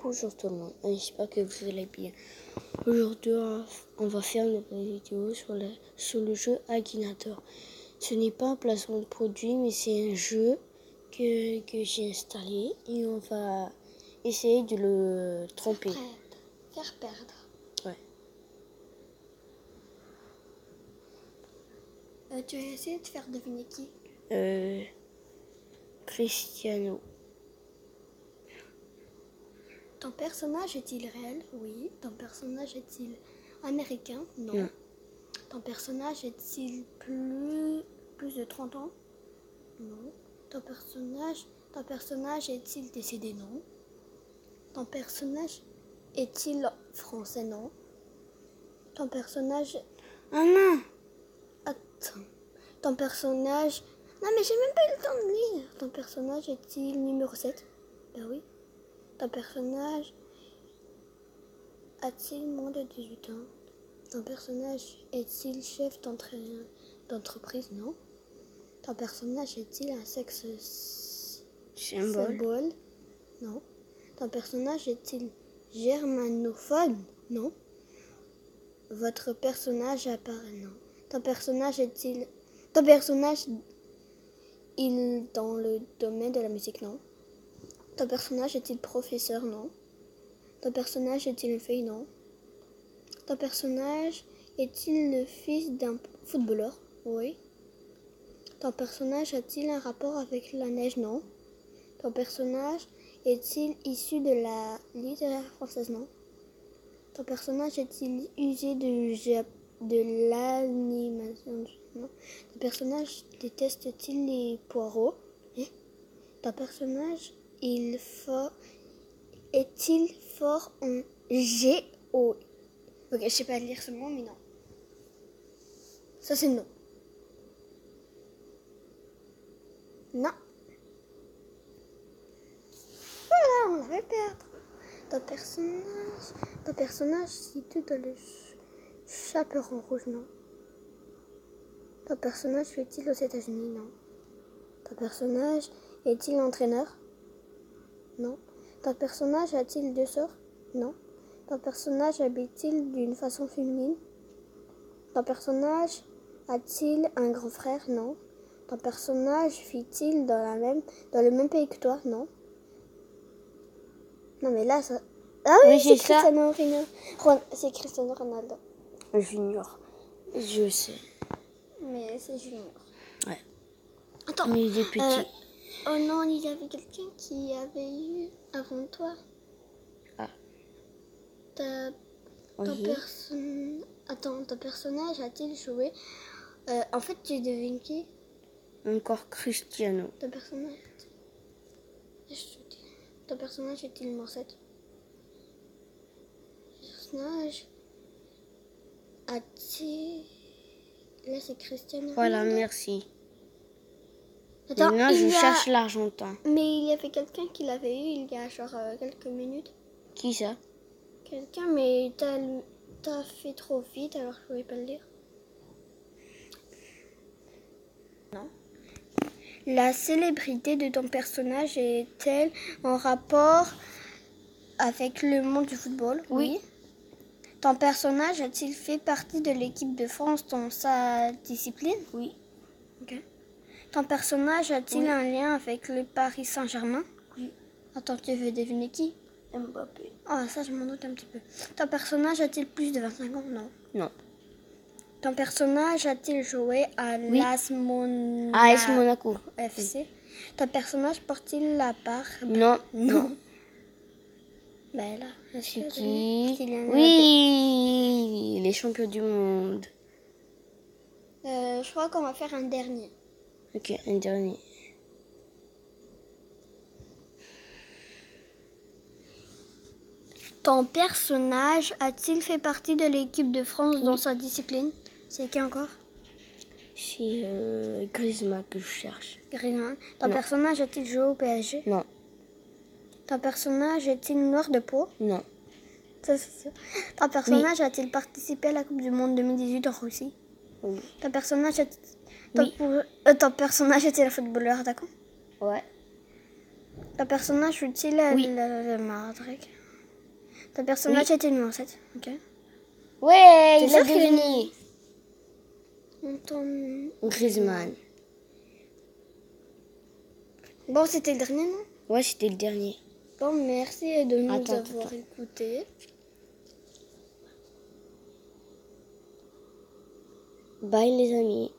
Bonjour tout le monde, j'espère que vous allez bien. Aujourd'hui, on va faire une vidéo sur le jeu Akinator. Ce n'est pas un placement de produit, mais c'est un jeu que j'ai installé et on va essayer de le tromper. Faire perdre. Ouais. Tu vas essayer de faire deviner qui? Cristiano. Ton personnage est-il réel? Oui. Ton personnage est-il américain? Non. Non. Ton personnage est-il plus de 30 ans? Non. Ton personnage est-il décédé? Non. Ton personnage est-il français? Non. Ton personnage... Ah non! Attends. Ton personnage... Non mais j'ai même pas eu le temps de lire. Ton personnage est-il numéro 7? Ben oui. Ton personnage a-t-il moins de 18 ans? Ton personnage est-il chef d'entreprise? Non. Ton personnage est-il un sexe symbole? Non. Ton personnage est-il germanophone? Non. Votre personnage apparaît? Non. Ton personnage il dans le domaine de la musique? Non. Ton personnage est-il professeur? Non. Ton personnage est-il une fille? Non. Ton personnage est-il le fils d'un footballeur? Oui. Ton personnage a-t-il un rapport avec la neige? Non. Ton personnage est-il issu de la littérature française? Non. Ton personnage est-il usé de l'animation? Non. Ton personnage déteste-t-il les poireaux? Ton personnage est-il fort en géo? Ok, je sais pas lire ce mot, mais non. Ça, c'est non. Non. Voilà, on va perdre. Ton personnage se situe dans le chaperon rouge? Non. Ton personnage vit-il aux États-Unis? Non. Ton personnage est-il entraîneur? Non. Ton personnage a-t-il deux sœurs? Non. Ton personnage habite-t-il d'une façon féminine? Ton personnage a-t-il un grand frère? Non. Ton personnage vit-il dans le même pays que toi? Non. Non mais là ça... Ah oui, c'est Cristiano Ronaldo. C'est Cristiano Ronaldo. Junior. Je sais. Mais c'est Junior. Ouais. Attends. Mais il est petit. Oh non, il y avait quelqu'un qui avait eu avant toi. Ah. Ton personnage a-t-il joué... en fait, tu devines qui? Encore Cristiano. Ton personnage... Ton personnage est-il morcette? Ton personnage a-t-il... Là, c'est Cristiano. Voilà, merci. Attends, maintenant, je cherche l'Argentin. Mais il y avait quelqu'un qui l'avait eu il y a genre quelques minutes. Qui ça? Quelqu'un, mais t'as fait trop vite, alors je ne pouvais pas le lire. Non. La célébrité de ton personnage est-elle en rapport avec le monde du football? Oui. Ton personnage a-t-il fait partie de l'équipe de France dans sa discipline? Oui. Ok. Ton personnage a-t-il un lien avec le Paris Saint-Germain? Oui. Attends, tu veux deviner qui? Mbappé. Ah, ça, je m'en doute un petit peu. Ton personnage a-t-il plus de 25 ans? Non. Non. Ton personnage a-t-il joué à l'AS Monaco FC? Ton personnage porte-t-il la barbe? Non. Non. Ben là, c'est qui? Oui. Il est champion du monde. Je crois qu'on va faire un dernier. Ok, un dernier. Ton personnage a-t-il fait partie de l'équipe de France dans sa discipline? C'est qui encore? C'est Griezmann que je cherche. Griezmann. Ton personnage a-t-il joué au PSG? Non. Ton personnage est-il noir de peau? Non. Ça, c'est sûr. Ton personnage a-t-il participé à la Coupe du Monde 2018 en Russie? Oui. Ton personnage Oui. Ton personnage est-il un footballeur, d'accord? Ouais. Ton personnage joue-t-il le Madrid? Ton personnage était numéro 7. Ok. Ouais, T'es il a sûr qu'il est deviné. Antoine. Griezmann. Bon, c'était le dernier, non? Ouais, c'était le dernier. Bon, merci de nous Attends, avoir écoutés. Bye les amis.